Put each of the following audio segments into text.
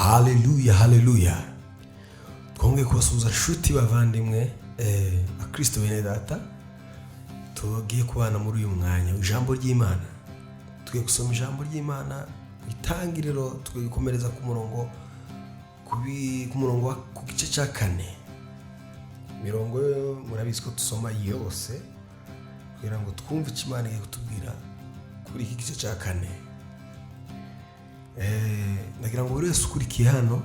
Haleluya, haleluya. Twongeye kubasuhuza nshuti bavandimwe Kristo bene data. Tugiye kubana muri uyu mwanya ijambo ry'Imana. Tugiye gusoma ijambo ry'Imana itangiriro, tugiye gukomereza ku murongo ku gice cya 4. Mirongo murabizi ko tusoma yose kugira ngo twumve icyo Imana igiye kutubwira kuri iki gice cya 4. Nagira ngo buri wese ukurikiye hano,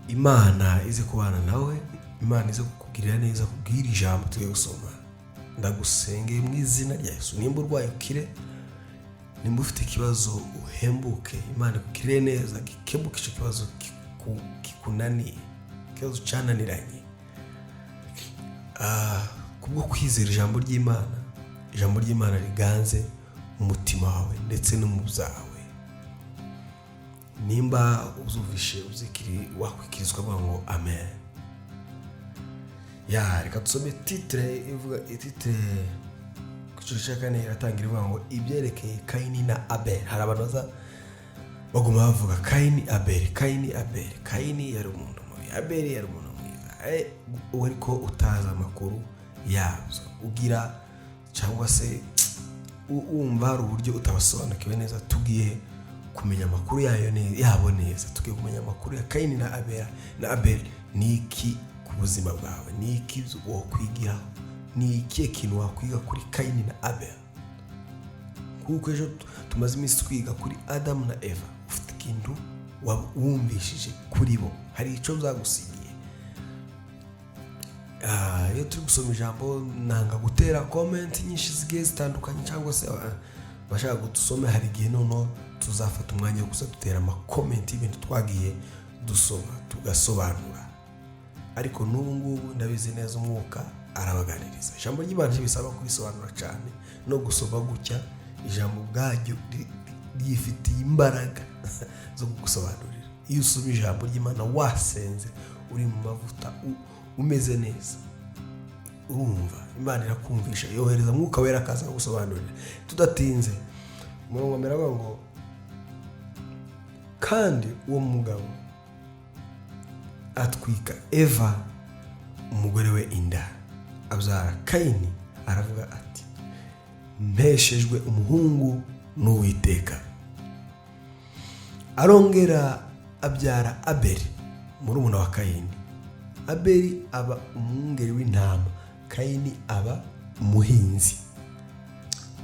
Imana ize kubana nawe, Imana ize kukugirira neza, kubwira ijambo tugiye gusoma. Ndagusengeye mu izina rya Yesu. Nimba urwaye ukire, nimba ufite ikibazo uhembuke, Imana ikugirire neza, gikemuke icyo kibazo kikunaniye, ikibazo cyananiranye. Kubwo kwizera ijambo ry'Imana, ijambo ry'Imana riganze umutima wawe ndetse no mu byawe. Nimba uzuvishe uzikiri wakwikirizwa ngo amen. Reka tusome titre ivuga titre ku gice cya 4 iratangira ivuga ngo ibyerekeye Kayini na Abeli. Hari abantu baguma bavuga Kayini Abeli, Kayini Abeli. Kayini yari umuntu mubi, Abeli yari umuntu mwiza. Ariko utaza amakuru yabyo ugira cyangwa se wumva hari uburyo utabasobanukiwe neza, tugiye kumenya amakuru yabo neza. Tugiye kumenya amakuru ya Kayini na Abeli. Ni iki ku buzima bwawe? Ni iki wakwigiraho? Ni iki kintu wakwiga kuri Kayini na Abeli? Kuko ejo tumaze iminsi twiga kuri Adamu na Eva. Ufite ikintu wumvishije kuri bo, hari icyo byagusigiye. Iyo turi gusoma ijambo nanga gutera comment nyinshi zigiye zitandukanye, cyangwa se bashaka gusome. Hari igihe noneho tuzafata umwanya wo gusa dutera ama comment y'ibintu twagiye dusoma tugasobanura. Ariko n'ubu ngubu ndabizi neza umwuka arabaganiriza. Ijambo ry'Imana bisaba kubisobanura cyane no gusoma gutya. Ijambo bwaryo ryifitiye imbaraga zo gusobanurira. Iyo usoma ijambo ry'Imana wasenze, uri mu mavuta, umeze neza, urumva Imana irakumvisha, yohereza mwuka wera akaza gusobanurira. Tudatinze umurongo meraga ngo kandi uwo mugabo atwika Eva umugore we inda, abyara Kayini. Aravuga ati mpeshejwe umuhungu n'Uwiteka. Arongera abyara Abeli murumuna wa Kayini. Abeli aba umwungeri w'intama, Kayini aba umuhinzi.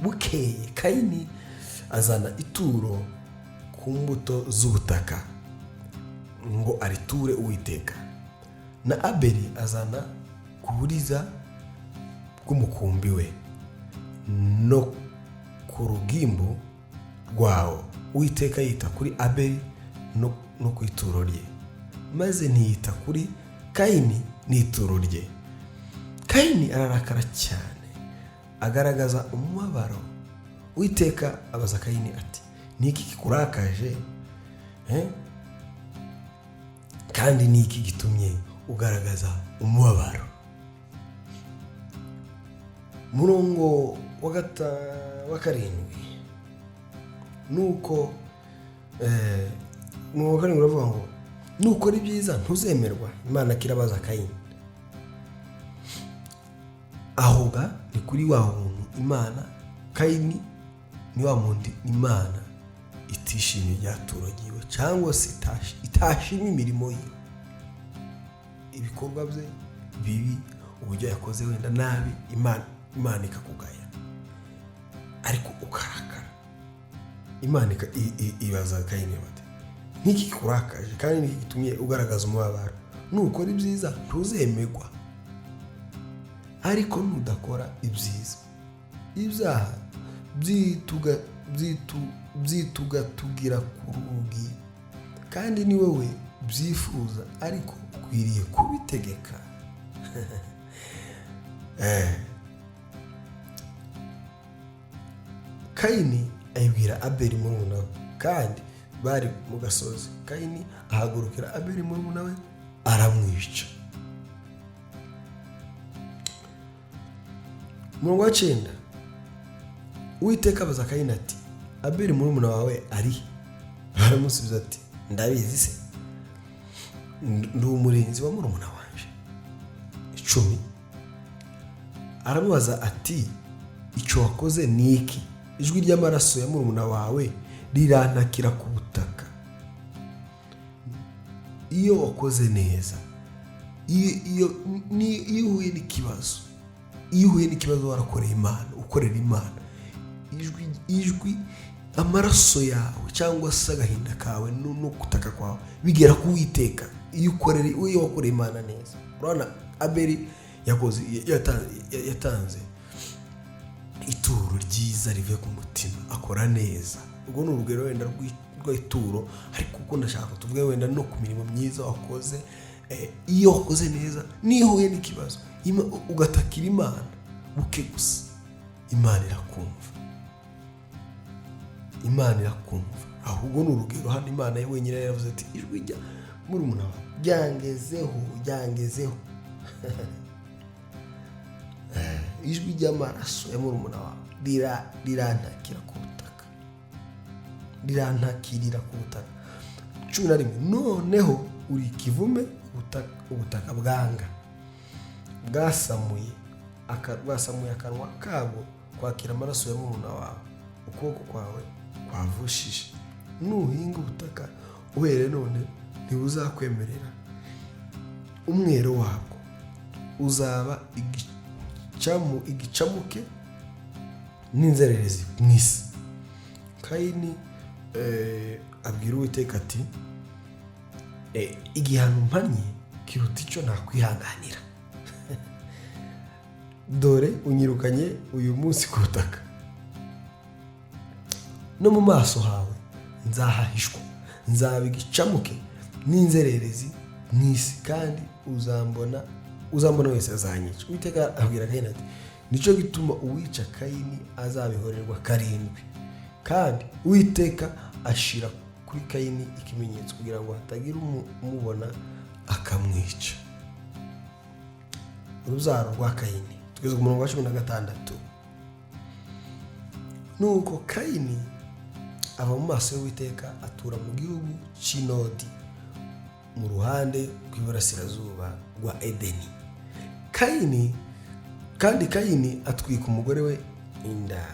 Bukeye Kayini azana ituro ku mbuto z'ubutaka ngo ariture Uwiteka, na Abeli azana ku buriza bw'umukumbi we no ku rugimbu rwawo. Uwiteka yita kuri Abeli no ku ituro rye, maze ntiyita kuri Kayini n'ituro rye. Kayini ararakara cyane, agaragaza umubabaro. Uwiteka abaza Kayini ati niki kikurakaje? Kandi niki gitumye ugaragaza umubabaro? Murongo wa 7 nuko murongo 7 uravuga ngo nuko ari byiza ntuzemerwa. Imana kirabaza Kayini. Ahoga ni kuri wa muntu Imana. Kayini ni wa muntu Imana itishimiye ryaturagiwe, cyangwa se itashimye imirimo ye, ibikorwa bye bibi, uburyo yakoze wenda nabi. Imana ikakugaya ariko ukarakara. Imana ibaza Kayini bati niki kikurakaje kandi niki gitumye ugaragaza umubabaro? Nuko ari byiza ntuzemegwa, ariko nudakora ibyiza, ibyaha byitugatugira ku rugi, kandi ni wowe byifuza, ariko ukwiriye kubitegeka. Kayini ayibwira Abeli murumuna we, kandi bari mu gasozi. Kayini ahagurukira Abeli murumuna we aramwica. Murongo wa 9 Uwiteka abaza Kayini ati Abeli murumuna wawe ari? aramusubiza ati ndabizi se, ndi umurinzi wa murumuna wanje 10. aramubaza ati icyo wakoze ni iki? Ijwi ry'amaraso ya murumuna wawe rirantakira ku butaka. Iyo wakoze neza, iyo uhuye n'ikibazo warakoreye Imana, ukorera Imana, ijwi amaraso yawe cyangwa se agahinda kawe no gutaka kwawe bigera ku Uwiteka iyo wakoreye Imana neza. Urabona Abeli yatanze ituro ryiza rivuye ku mutima, akora neza. Ubwo ni urugero wenda rw'ituro, ariko kuko ndashaka tuvuge wenda no ku mirimo myiza wakoze. Iyo wakoze neza, niyo uhuye n'ikibazo ugatakira Imana buke gusa, Imana irakumva. Ahubwo ni urugero hano Imana wenyine yaravuze ati ijwi rya murumuna wawe ryangezeho ijwi ry'amaraso ya murumuna wawe rirantakira ku butaka, rirantakirira ku butaka. 11. noneho uri ikivume, ubutaka bwasamuye akanwa kabwo kwakira amaraso ya murumuna wawe, ukuboko kwawe kwavushije. Nuhinga ubutaka uhere none ntibuzakwemerera, umwero wabwo uzaba igicamuke n'inzererezi mu isi. Kayini abwira Uwiteka ati igihano mpannye kiruta icyo nakwihanganira. Dore unyirukanye uyu munsi ku butaka, no mu maso hawe nzahahishwa, nzaba igicamuke n'inzererezi mu isi, kandi uzambona wese azanyica. Uwiteka abwira Kayini ati nicyo gituma uwica Kayini azabihorerwa 7. kandi Uwiteka ashira kuri Kayini ikimenyetso kugira ngo hatagira umubona akamwica. Urubyaro rwa Kayini, tugeze ku murongo wa 16. Nuko Kayini ava mu maso y'Uwiteka atura mu gihugu cy'Inodi, mu ruhande rw'iburasirazuba rwa Edeni. Kayini atwika umugore we inda,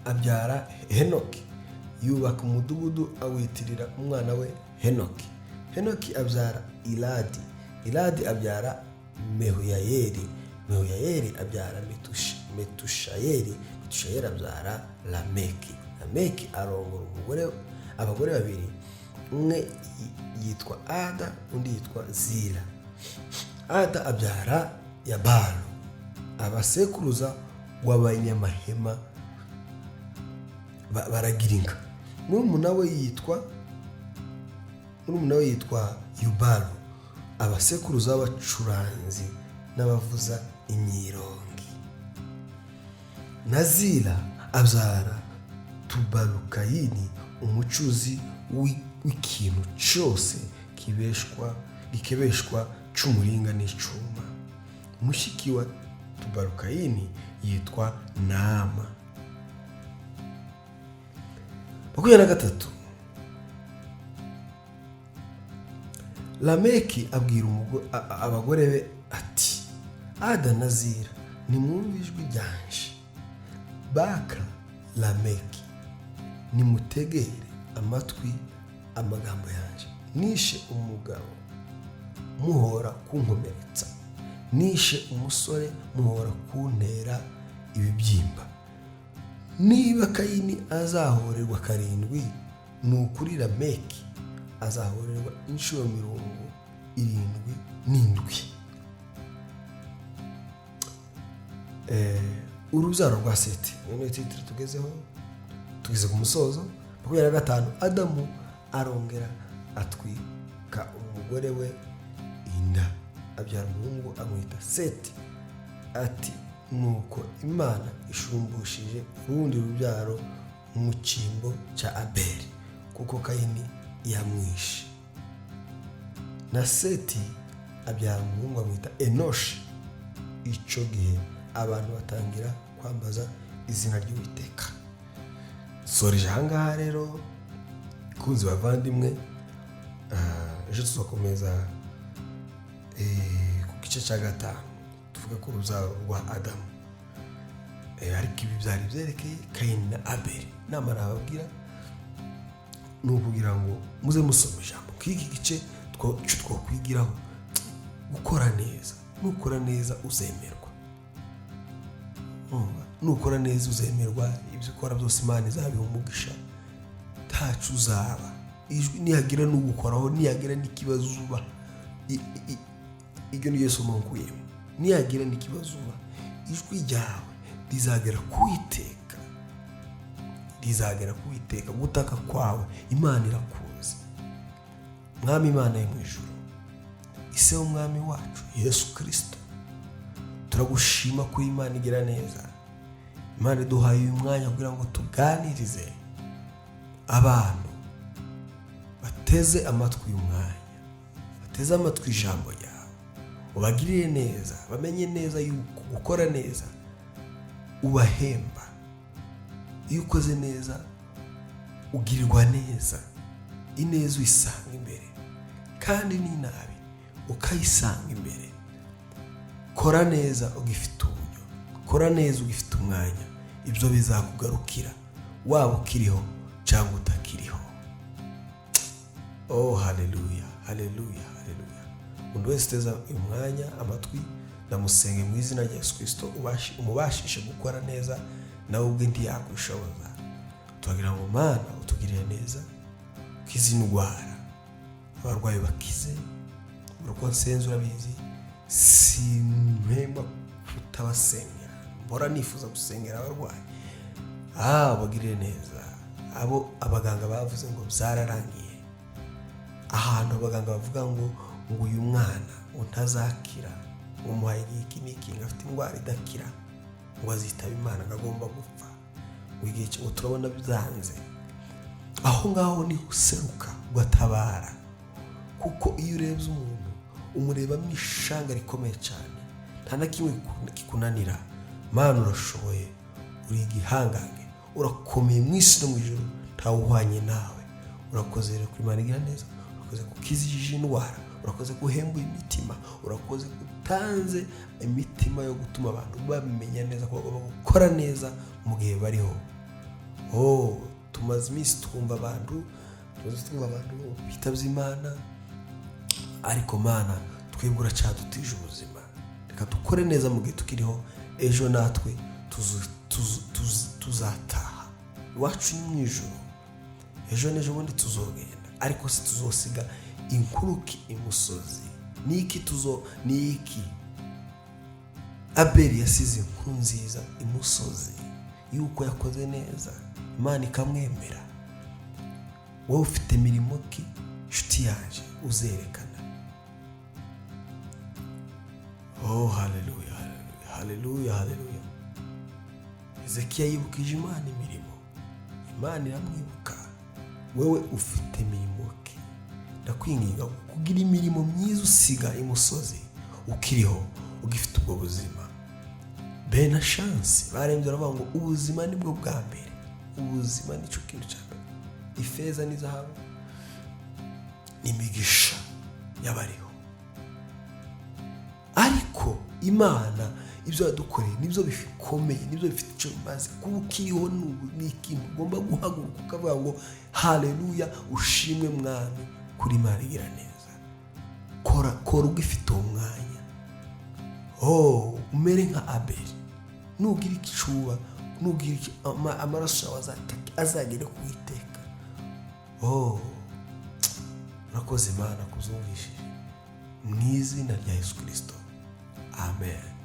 abyara Henoki, yubaka umudugudu awitirira umwana we Henoki. Henoki abyara Iradi abyara Mehuyayeli, Mehuyayeli abyara Metushayeli, Metushayeli abyara Lameki arongora abagore 2, umwe yitwa Ada undi yitwa Zila. Ada abyara Yabalu, abasekuruza w'abanyamahema baragira inka. Murumuna we yitwa Yubalu, abasekuruza b'abacuranzi n'abavuza imyirongi. Na Zila abyara Tubalukayini, umucuzi w'ikintu cyose gikebeshwa cy'umuringa n'icuma. Mushiki wa Tubalukayini yitwa Naama. 23. Lameki abwira abagore be ati Ada na Zila, nimwumve ijwi ryanje. Baka Lameki, nimutegere amatwi amagambo yanje. Nishe umugabo muhora kunkomeretsa, nishe umusore muhora kuntera ibibyimba. Niba Kayini azahorerwa 7, nukuri Lameki azahorerwa inshuro 77. Urubyaro rwa Seti, niyo titire tugeze ku musozo. 25. Adamu arongera atwika umugore we inda, abyara umuhungu amwita Seti. Ati nuko Imana ishumbushije urundi rubyaro mu cyimbo cya Abeli, kuko Kayini yamwishe. Na Seti abyara umuhungu amwita Enoshi. Icyo gihe abantu batangira kwambaza izina ry'Uwiteka. dusoreje ahangaha rero kunzi bavandimwe. Ejo tuzakomeza ku gice cya gatanu tuvuga ku rubyaro rwa Adamu. Ariko ibi byari byerekeye Kayini na Abeli. Inama nababwira ni ukugira ngo muze musoma ijambo k'iki gice twakwigiraho gukora neza. Nukora neza uzemerwa. Nukora neza uzemerwa, ibyo ukora byose Imana izabiha umugisha. Ntacu uzaba, ijwi nihagira n'ugukoraho, nihagira n'ikibazo uba, ibyo ni Yesu mukuyemo. Nihagira n'ikibazo uba, ijwi ryawe rizagera kuwiteka, rizagera kuwiteka. Gutaka kwawe Imana irakuzi. Mwami Imana yo mu ijuru, ise w'umwami wacu Yesu Kristo, turagushima ko Imana igira neza. Imana iduhaye uyu mwanya kugira ngo tuganirize abantu bateze amatwi y'umwanya, bateze amatwi ijambo ryawe. Ubagirire neza, bamenye neza yuko gukora neza ubahemba. Iyo ukoze neza ugirirwa neza, ineza uyisanga imbere, kandi n'inabi ukayisanga imbere. Kora neza ugifite uburyo, kora neza ugifite umwanya, ibyo bizakugarukira waba ukiriho cyangwa utakiriho. Oh, haleluya, haleluya, haleluya. Umuntu wese uteza uyu mwanya amatwi, ndamusenge mu izina rya Yesu Kristo umubashishe gukora neza, nawe ubwe ntiyakwishoboza. Turagira ngo Mana utugirire neza, ukize indwara, abarwayi bakize. Uruko nsenze urabizi, simpemba kutabasengera, mbora nifuza gusengera abarwayi. Bagirire neza abo abaganga bavuze ngo byararangiye, ahantu abaganga bavuga ngo uyu mwana utazakira, umuhaye iki n'iki, afite indwara idakira, ngo azitaba Imana, agomba gupfa. Wigiye cyo turabona byanze, aho ngaho ni useruka ugatabara. Kuko iyo urebye umuntu umureba mu ishanga rikomeye cyane, nta na kimwe kikunanira. Mana urashoboye, uri igihangange, urakomeye mu isi no mu ijuru, ntawuhwanye nawe. Urakoze rero kuri Imana igira neza, urakoze kukizijije indwara, urakoze guhembura imitima, urakoze gutanze imitima yo gutuma abantu bamenya neza ko bagomba gukora neza mu gihe bariho. Tumaze iminsi twumva abantu bitabye Imana, ariko Mana twebwe uracyadutije ubuzima. Reka dukore neza mu gihe tukiriho, ejo natwe tuzataha iwacu ni mu ijuru. Ejo n'ejo bundi tuzogenda, ariko si tuzosiga inkuruki imusozi. Niki Abeli yasize inkuru nziza imusozi yuko yakoze neza, Imana ikamwemera. Wowe ufite mirimo ki nshuti yaje uzerekana? Haleluya, haleluya, haleluya. Hezekiya yibukije Imana imirimo, Imana iramwibuka. Wewe ufite mirimo ki? Ndakwinginga kugira imirimo myiza usiga imusozi ukiriho, ugifite ubwo buzima. Bena chance barembye bavuga ngo ubuzima nibwo bwa mbere, ubuzima nicyo kintu cya mbere. Ifeza n'izahabu n'imigisha y'abariho, ariko Imana ibyo yadukoreye nibyo bikomeye, nibyo bifite icyo bimaze. Kuba ukiriho ni ikintu ugomba guhaguruka ukavuga ngo haleluya, ushimwe Mwami kuri Imana igira neza. Kora ugifite uwo mwanya. Umere nka Abeli, nugira ikicuba, nugira amaraso yawe azagere ku Uwiteka. Urakoze Imana kuzumvishije mu izina rya Yesu Kristo, amen.